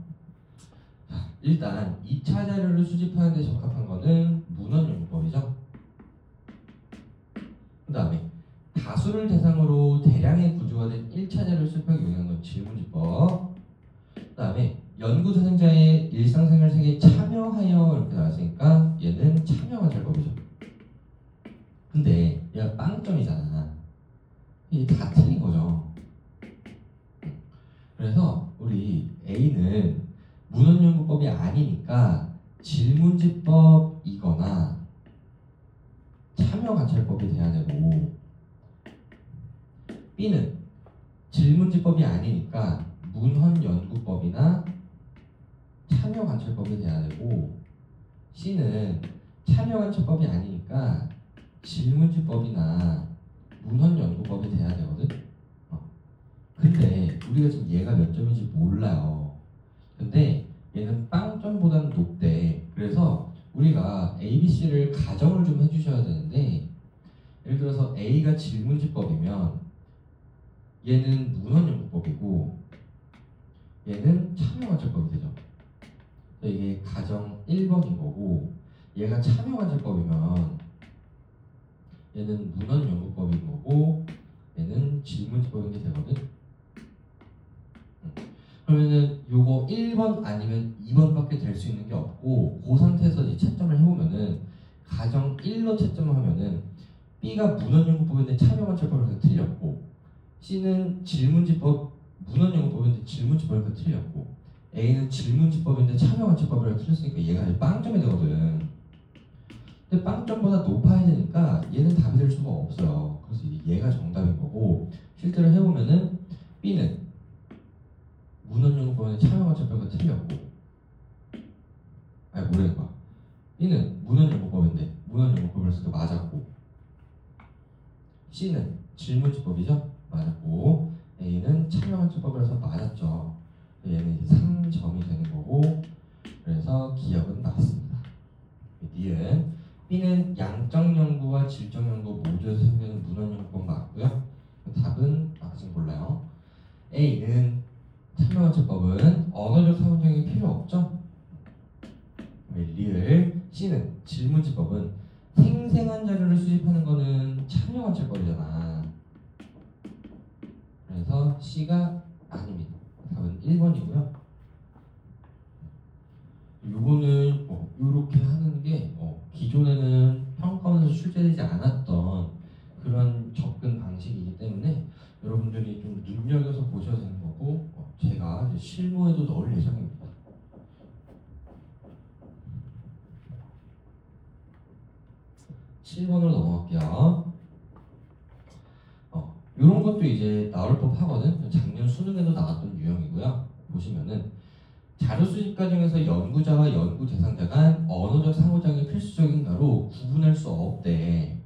일단 2차 자료를 수집하는 데 적합한 것은 문헌연구법이죠. 그 다음에 다수를 대상으로 대량의 구조가 된 1차 자료를 수집하기 위한 건 질문지법. 그 다음에 연구 대상자의 일상생활 세계에 참여하여 이렇게 나왔으니까 얘는 참여관찰법이죠. 근데 얘가 빵점이잖아. 이게 다 틀린 거죠. 그래서 우리 A는 문헌연구법이 아니니까 질문지법이거나 참여관찰법이 돼야 되고, B는 질문지법이 아니니까 문헌연구법이나 참여관찰법이 돼야 되고, C는 참여관찰법이 아니니까 질문지법이나 문헌연구법이 돼야 되거든. 근데 우리가 지금 얘가 몇 점인지 몰라요. 근데 얘는 빵점보다는 높대. 그래서 우리가 A, B, C를 가정을 좀 해주셔야 되는데, 예를 들어서 A가 질문지법이면 얘는 문헌연구법이고 얘는 참여관찰법이 되죠. 이게 가정 1번인 거고, 얘가 참여관찰법이면 얘는 문헌연구법인 거고 얘는 질문지법인 게 되거든. 그러면은 요거 1번 아니면 2번밖에 될 수 있는 게 없고, 그 상태에서 이제 채점을 해보면은 가정 1로 채점을 하면은 B가 문헌연구법인데 참여관찰법이라서 틀렸고, C는 질문지법 문헌용어법인데 질문지법이니까 틀렸고 A는 질문지법인데 참여관찰법이라고 틀렸으니까 얘가 이제 빵점이 되거든. 근데 빵점보다 높아야 되니까 얘는 답이 될 수가 없어요. 그래서 이제 얘가 정답인 거고 실제로 해보면은 B는 문헌용어법인데 참여관찰법이가 틀렸고 아니 뭐라는 거야. B는 문헌용어법인데 문헌용어법이라서 맞았고 C는 질문지법이죠? 맞았고 A는 참여관찰법이라서 맞았죠. 얘는 이제 3점이 되는 거고 그래서 기억은 맞습니다. D은 B는 양적 연구와 질적 연구 모두에서 사용되는 문헌용어법 맞고요. 답은 아직 몰라요. A는 참여관찰법은 언어적 사용력이 필요 없죠? 리을. C는 질문지법은 생생한 자료를 수집하는 거는 참여관찰법이잖아. 그래서 C가 아닙니다. 답은 1번이고요. 요거는 요렇게 하는 게 기존에는 평가원에서 출제되지 않았던 그런 접근 방식이기 때문에 여러분들이 좀 눈여겨서 보셔야 되는 거고 제가 이제 실무에도 넣을 예정입니다. (7번으로) 넘어갈게요. 이런 것도 이제 나올 법하거든. 작년 수능에도 나왔던 유형이고요. 보시면은 자료 수집 과정에서 연구자와 연구 대상자 간 언어적 상호작용이 필수적인가로 구분할 수 없대.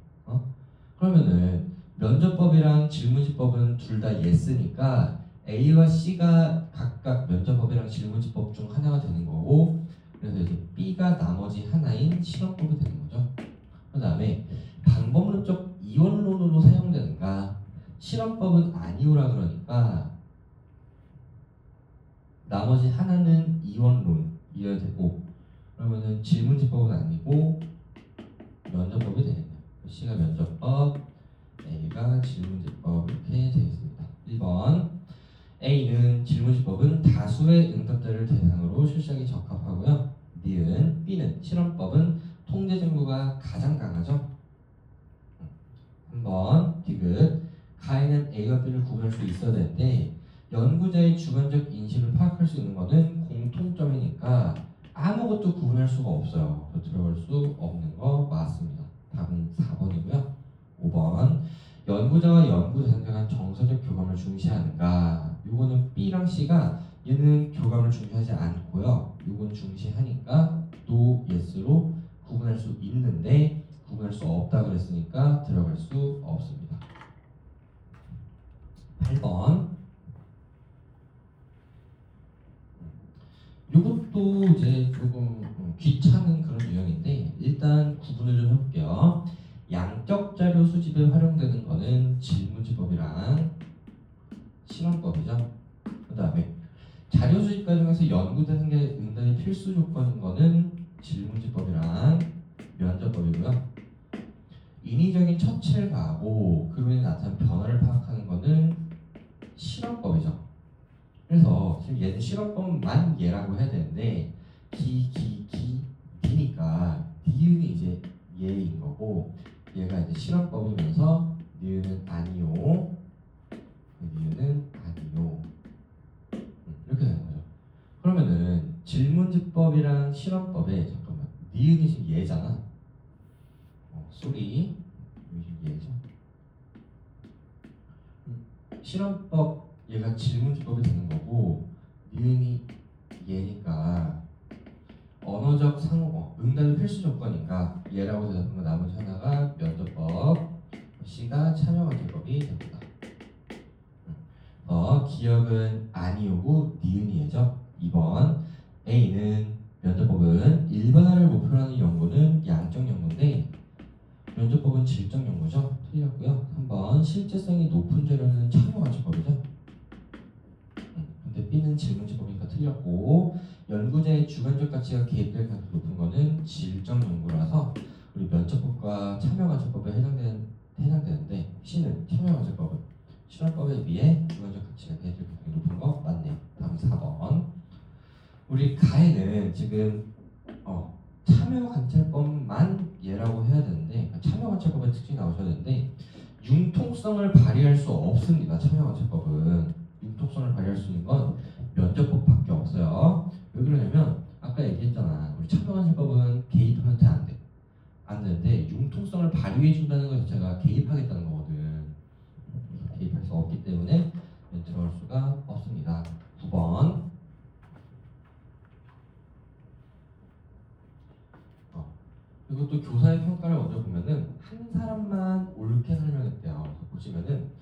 그러면은 면접법이랑 질문지법은 둘 다 예스니까 A와 C가 각각 면접법이랑 질문지법 중 하나가 되는 거고 그래서 이제 B가 나머지 하나인 실험법이 되는 거죠. 그 다음에 방법론적 이원론으로 사용되는가 실험법은 아니오라 그러니까 나머지 하나는 이원론이어야 되고 그러면은 질문지법은 아니고 면접법이 되겠네요. C가 면접법, A가 질문지법 이렇게 되겠습니다. 1번 A는 질문지법은 다수의 응답자를 대상으로 실시하기 적합하고요. B는 실험법은 통제증거가 가장 강하죠. 3번 디귿 가에는 A와 B를 구분할 수 있어야 되는데 연구자의 주관적 인식을 파악할 수 있는 것은 공통점이니까 아무것도 구분할 수가 없어요. 들어갈 수 없는 거 맞습니다. 답은 4번이고요. 5번 연구자와 연구 대상자 간 정서적 교감을 중시하는가 요거는 B랑 C가 얘는 교감을 중시하지 않고요. 요건 중시하니까 no, yes로 구분할 수 있는데 구분할 수 없다 그랬으니까 들어갈 수 없습니다. 8번 이것도 이제 조금 귀찮은 그런 유형인데 일단 구분을 좀 해볼게요. 양적 자료 수집에 활용되는 거는 질문지법이랑 실험법이죠. 그 다음에 자료 수집 과정에서 연구 대상자의 응답이 필수 조건인 거는 질문지법이랑 면접법이고요. 인위적인 처치를 가하고 그로 인해 나타난 변화를 파악하는 거는 실험법이죠. 그래서 지금 얘는 실험법만 얘라고 해야 되는데 D니까 니은이 이제 얘인 거고 얘가 이제 실험법이면서 니은은 아니요 니은은 아니요 이렇게 되는 거죠. 그러면은 질문지법이랑 실험법에 잠깐만 니은이 지금 얘잖아. 쏘리 얘죠. 실험법 얘가 질문지법이 되는 거고 니은이 얘니까 언어적 상호 응답이 필수 조건인가 얘라고 대답한 거 나머지 하나가 면접법 C가 참여관찰법이 됩니다. 기억은 아니오고 니은이 얘죠. 2번 A는 면접법은 일반화를 목표로 하는 연구는 양적 연구인데 면접법은 질적 연구죠. 틀렸고요. 3번 실제성이 높은 자료는 참여관찰법이죠. 근데 B는 질문지법이니까 틀렸고 연구자의 주관적 가치가 개입될 가능성이 높은 거는 질적 연구라서 우리 면접법과 참여관찰법에 해당되는데 C는 참여관찰법은 실험법에 비해 주관적 가치가 개입될 가능성이 높은 거 맞네요. 다음 4번 우리 가에는 지금 참여관찰법만 얘라고 해야 되는데 참여관찰법의 특징이 나오셔야 되는데 융통성을 발휘할 수 없습니다. 참여관찰법은 융통성 적합성을 발휘할 수 있는 건 면접법밖에 없어요. 왜 그러냐면 아까 얘기했잖아. 우리 참여관실법은 개입하면 안 돼. 안 되는데 융통성을 발휘해 준다는 것 자체가 개입하겠다는 거거든. 개입할 수 없기 때문에 들어갈 수가 없습니다. 9번. 그리고 또 교사의 평가를 먼저 보면은 한 사람만 옳게 설명했대요. 보시면은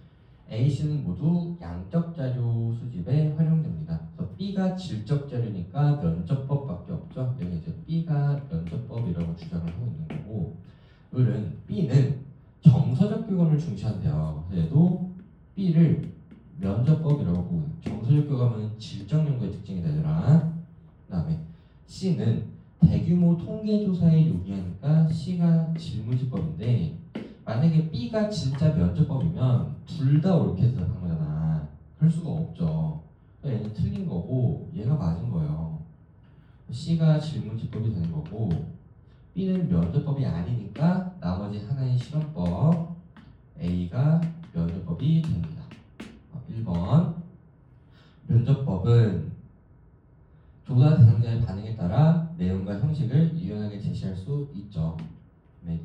A씨는 모두 양적 자료 수집에 활용됩니다. 그래서 B가 질적 자료니까 면접법밖에 없죠. 여기 이제 B가 면접법이라고 주장을 하고 있는 거고, 을은 B는 정서적 교감을 중시한대요. 그래서 얘도 B를 면접법이라고 보고, 정서적 교감은 질적 연구의 특징이 되더라. 그다음에 C는 대규모 통계조사에 요구하니까 C가 질문지법인데, 만약에 B가 진짜 면접법이면 둘 다 옳게 해석한 거잖아. 그럴 수가 없죠. 얘는 틀린 거고 얘가 맞은 거예요. C가 질문지법이 되는 거고, B는 면접법이 아니니까 나머지 하나의 실험법 A가 면접법이 됩니다. 1번. 면접법은 조사 대상자의 반응에 따라 내용과 형식을 유연하게 제시할 수 있죠.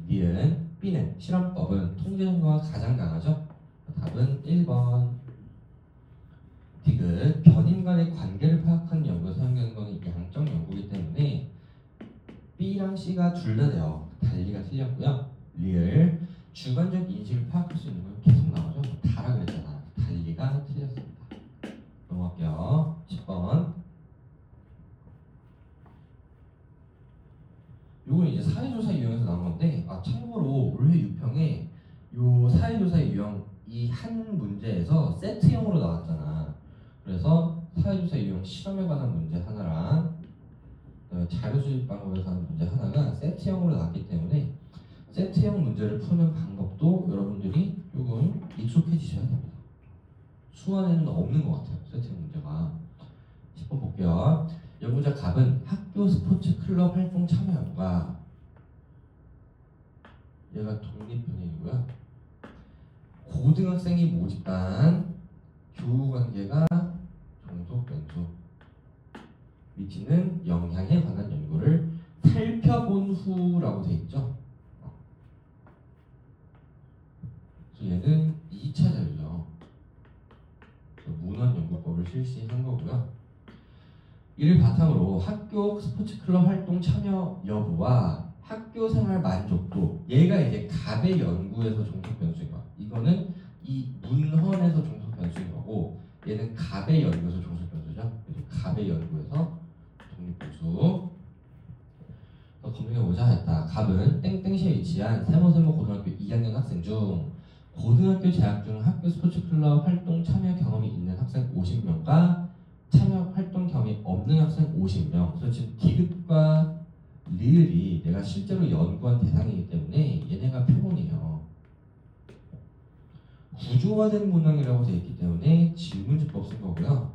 니은 B는 실험법은 통계 연구가 가장 강하죠. 답은 1번. 디귿 변인 간의 관계를 파악하는 연구에 사용되는 것은 양적 연구이기 때문에 B랑 C가 둘 다 돼요. 달리가 틀렸고요. 리을 주관적 인식을 파악할 수 있는 건 계속 나오죠. 다라 그랬잖아. 달리가 틀렸습니다. 넘어갈게요. 10번. 요건 이제 사회조사 유형에서 나온 건데, 참고로 올해 유평에 요 사회조사 유형 이 한 문제에서 세트형으로 나왔잖아. 그래서 사회조사 유형 실험에 관한 문제 하나랑 자료 수집 방법에 관한 문제 하나가 세트형으로 나왔기 때문에 세트형 문제를 푸는 방법도 여러분들이 조금 익숙해지셔야 됩니다. 수완에는 없는 것 같아요. 세트형 문제가. 10번 볼게요. 여부자 갑은 학교 스포츠 클럽 활동 참여 여부가, 얘가 독립변형이고요. 고등학생이 모집단 교우관계가 종속 변수, 위치는 영향에 관한 연구를 살펴본 후라고 돼 있죠. 그래서 얘는 2차 자료죠. 문헌 연구법을 실시한 거고요. 이를 바탕으로 학교 스포츠 클럽 활동 참여 여부와 학교 생활 만족도, 얘가 이제 갑의 연구에서 종속 변수인 거야. 이거는 이 문헌에서 종속 변수인 거고, 얘는 갑의 연구에서 종속 변수죠. 그래서 갑의 연구에서 독립 변수. 검증해보자 했다. 갑은 땡땡시에 위치한 세모세모 고등학교 2학년 학생 중 고등학교 재학 중 학교 스포츠 클럽 활동 참여 경험이 있는 학생 50명과 참여 활동 경험이 없는 학생 50명. 그래서 지금 디귿과 리을이 내가 실제로 연구한 대상이기 때문에 얘네가 표본이에요. 구조화된 문항이라고 되어 있기 때문에 질문지법 쓴 거고요.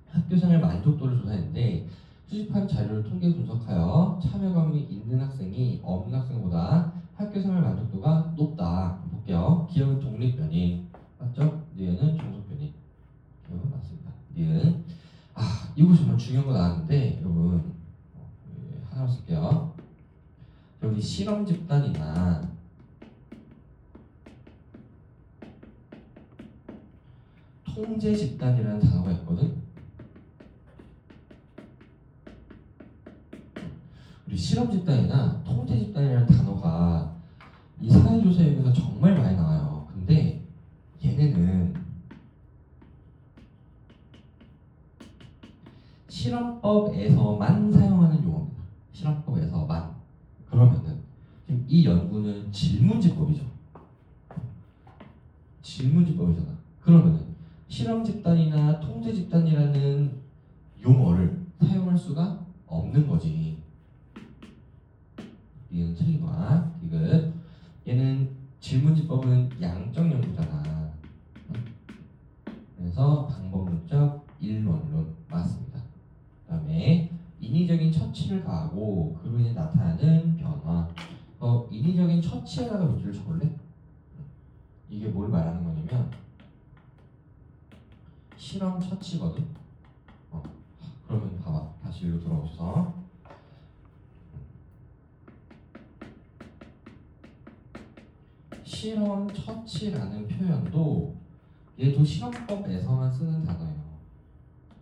학교생활 만족도를 조사했는데 수집한 자료를 통계 분석하여 참여 경험이 있는 학생이 없는 학생보다 학교생활 만족도가 높다. 볼게요. 기억은 독립변인 맞죠? 니은은 종속변인. 기억은 맞습니다. 니은. 이거 정말 중요한 거 나왔는데 여러분 하나로 쓸게요. 여기 실험 집단이나 통제 집단이라는 단어가 있거든. 우리 실험 집단이나 통제 집단이라는 단어가 이 사회조사에서 정말 많이 나와요. 근데 얘네는 실험법에서만 사용하는 용어입니다. 실험법에서만. 그러면은 지금 이 연구는 질문지법이죠. 질문지법이잖아. 그러면은 실험 집단이나 통제 집단이라는 용어를 사용할 수가 없는 거지. 이건 틀린 거야. 이거 얘는 질문지법은 양적 연구잖아. 그래서 방법론적 일원론 맞습니다. 그 다음에 인위적인 처치를 가하고 그로 인해 나타나는 변화. 인위적인 처치에다가 몇 줄을 쳐볼래? 이게 뭘 말하는 거냐면 실험 처치거든. 그러면 봐봐. 다시 일로 돌아오셔서 실험 처치라는 표현도 얘도 실험법에서만 쓰는 단어예요.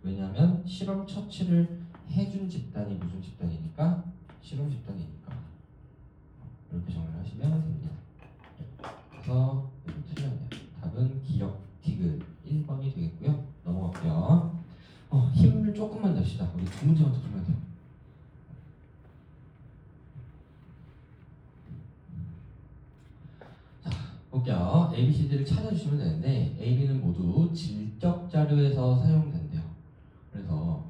왜냐하면 실험 처치를 해준 집단이 무슨 집단이니까? 실험 집단이니까. 이렇게 정리를 하시면 됩니다. 그래서 이거 틀렸네요. 답은 기억 디귿 1번이 되겠고요. 넘어갈게요. 힘을 조금만 냅시다. 우리 두 문제만 더 풀면 돼요. 자, 볼게요. A, B, C, D를 찾아주시면 되는데 A, B는 모두 질적 자료에서 사용된대요. 그래서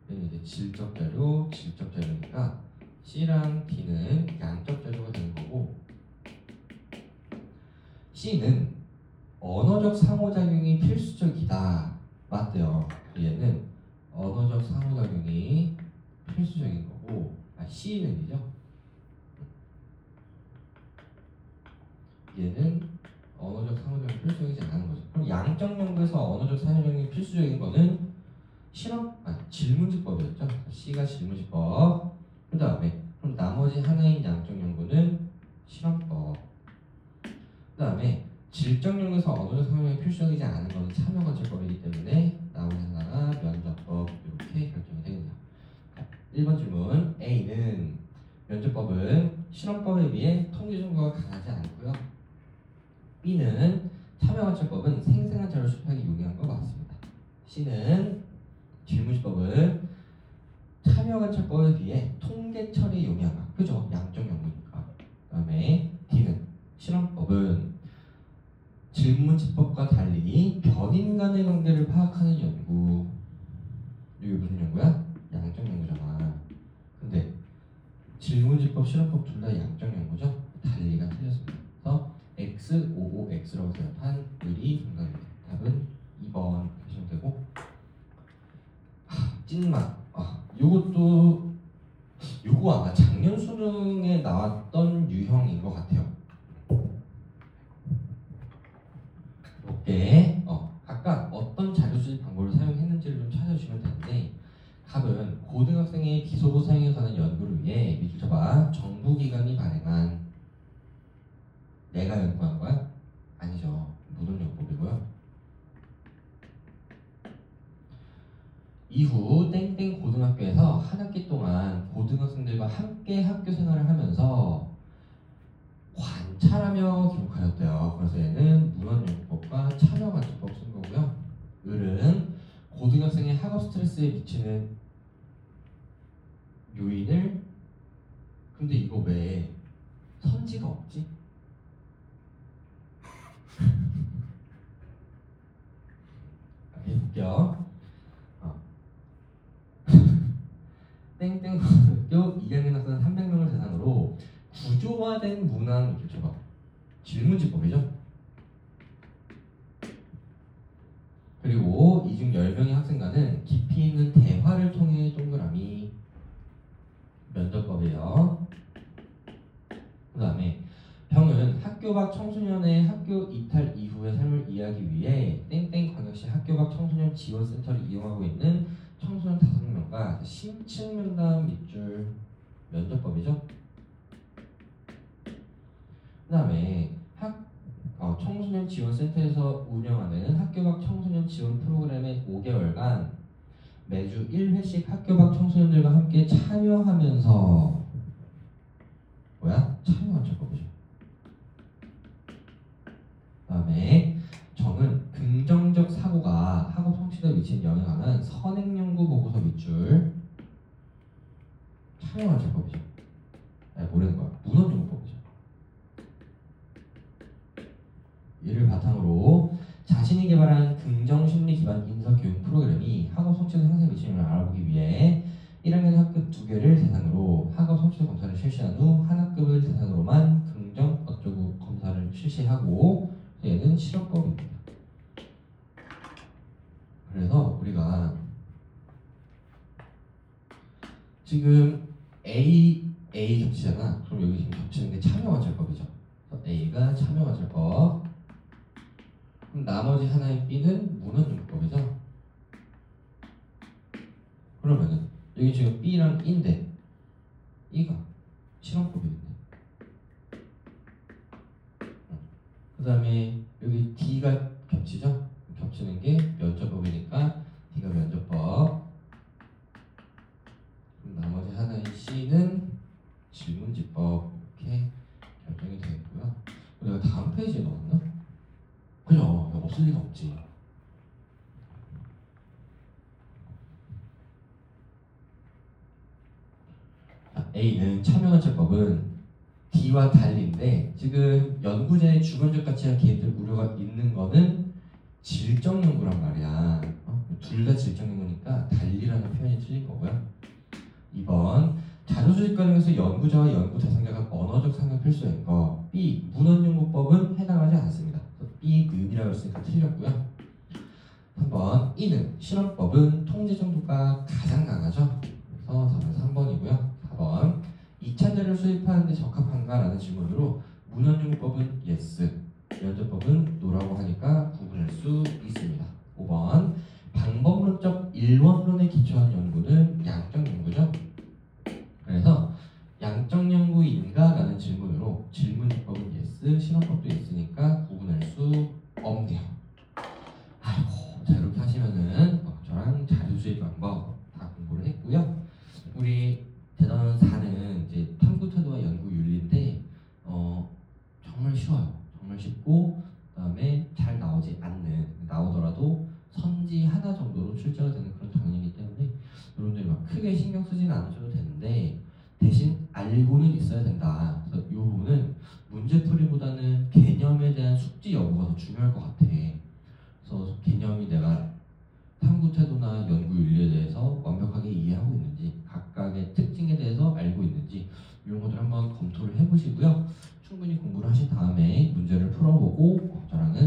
얘는 이제 질적 자료니까 C랑 D는 양적 자료가 되는 거고 C는 언어적 상호작용이 필수적이다. 맞대요. 얘는 언어적 상호작용이 필수적인 거고 C는이죠. 얘는 언어적 상호작용이 필수적이지 않은 거죠. 그럼 양적 연구에서 언어적 상호작용이 필수적인 거는 질문지법이었죠. C가 질문지법. 그 다음에 그럼 나머지 하나인 양적 연구는 실험법. 그 다음에 질적 연구에서 언어적 상호작용이 필수적이지 않은 것은 참여관찰법이기 때문에 나머지 하나가 면접법. 이렇게 결정이 되겠네요. 1번 질문. A는 면접법은 실험법에 비해 통계 정보가 강하지 않고요. B는 참여관찰법은 생생한 자료 수집하기 용이한 거 맞습니다. C는 질문지법은 참여관찰법에 비해 통계 처리에 용이하다. 그죠? 양적 연구니까. 그 다음에 D는 실험법은 질문지법과 달리 변인 간의 관계를 파악하는 연구. 이게 무슨 연구야? 양적 연구잖아. 근데 질문지법, 실험법 둘 다 양적 연구죠? 달리가 틀렸습니다. 그래서 X55X라고 대답한 을이 정답입니다. 답은 2번 하시면 되고 찐맛. 요거 아마 작년 수능에 나왔던 유형인 것 같아요. 이렇게 각각 어떤 자료 수집 방법을 사용했는지를 좀 찾아주시면 되는데 답은 고등학생의 기소부 사용에 관한 연구를 위해 밑줄 쳐봐. 정부기관이 발행한 내가 연구한 거야? 아니죠. 노동요법이고요. 이후 땡땡 고등학교에서 한 학기 동안 고등학생들과 함께 학교 생활을 하면서 관찰하며 기록하였대요. 그래서 얘는 문헌연구법과 참여관찰법 쓴 거고요. 을은 고등학생의 학업 스트레스에 미치는 요인을 근데 이거 왜 선지가 없지? 해볼게요. 땡땡고등학교 2학년 학생 300명을 대상으로 구조화된 문항 교체법 질문지법이죠. 그리고 이 중 10명의 학생과는 깊이 있는 대화를 통해 동그라미 면접법이에요. 그 다음에 병은 학교 밖 청소년의 학교 이탈 이후의 삶을 이해하기 위해 땡땡 광역시 학교 밖 청소년 지원센터를 이용하고 있는 청소년 5명과 심층 면담 밑줄 면접법이죠. 그 다음에 청소년 지원센터에서 운영하는 학교 밖 청소년 지원 프로그램의 5개월간 매주 1회씩 학교 밖 청소년들과 함께 참여하면서 참여관찰법이죠. 그 다음에 정은 긍정적 사고가 학업 성취도에 미치는 영향에 관한 선행연구 보고서 밑줄 참여관찰법이죠. 모르는 거야. 문헌연구법이죠. 이를 바탕으로 자신이 개발한 긍정심리 기반 인서교육 프로그램이 학업 성취도 향상에 미치는 영향을 알아보기 위해 1학년 학급 2개를 대상으로 학업 성취도 검사를 실시한 후 한 학급을 대상으로만 긍정 어쩌고 검사를 실시하고 얘는 실험법입니다. 그래서 우리가 지금 A 겹치잖아. 그럼 여기 지금 겹치는 게 참여관찰법이죠. A가 참여관찰법. 그럼 나머지 하나의 B는 문헌용법이죠. 그러면은 여기 지금 B랑 E인데 E가 실험법이겠네. 그 다음에 여기 D가 겹치죠? 겹치는 게 면접법이니까 D가 면접법. 그럼 나머지 하나의 C는 질문지법. 이렇게 결정이 되겠고요. 내가 다음 페이지에 넣었나? 그죠? 없을 리가 없지. A는 참여관찰법은 D와 달리인데 지금 연구자의 주관적 가치와 개입될 우려가 있는 거는 질적 연구란 말이야. 둘 다 질적 연구니까 달리라는 표현이 틀린 거고요. 2번 자료 수집 과정에서 연구자와 연구 대상자가 언어적 상관 필수인 거. B 문헌연구법은 해당하지 않습니다. B급이라고 했으니까 틀렸고요. 3번 E는 실험법은 통제 정도가 가장 강하죠. 그래서 답은 3번이고요. 4번 2차 자료를 수집하는데 적합한가? 라는 질문으로 문헌연구법은 yes, 면접법은 no라고 하니까 구분할 수 있습니다. 5번 방법론적 일원론에 기초한 연구는 양적 연구죠. 그래서 양적 연구인가? 라는 질문으로 질문법은 yes, 실험법도 yes니까 구분할 수 없네요. 아이고, 자 이렇게 하시면은 저랑 자료 수집 방법 다 공부를 했고요. 우리 대단 4는 이제 탐구 태도와 연구 윤리인데 정말 쉬워요. 정말 쉽고 그다음에 잘 나오지 않는, 나오더라도 선지 하나 정도로 출제가 되는 그런 단원이기 때문에 여러분들이 막 크게 신경 쓰지는 않으셔도 되는데 대신 알고는 있어야 된다. 그래서 이 부분은 문제풀이보다는 개념에 대한 숙지 여부가 더 중요할 것 같아. 그래서 개념이 내가 탐구 태도나 연구 윤리에 대해서 완벽하게 이해하고 있는지, 각각의 특징에 대해서 알고 있는지 이런 것들 한번 검토를 해보시고요. 충분히 공부를 하신 다음에 문제를 풀어보고 저랑은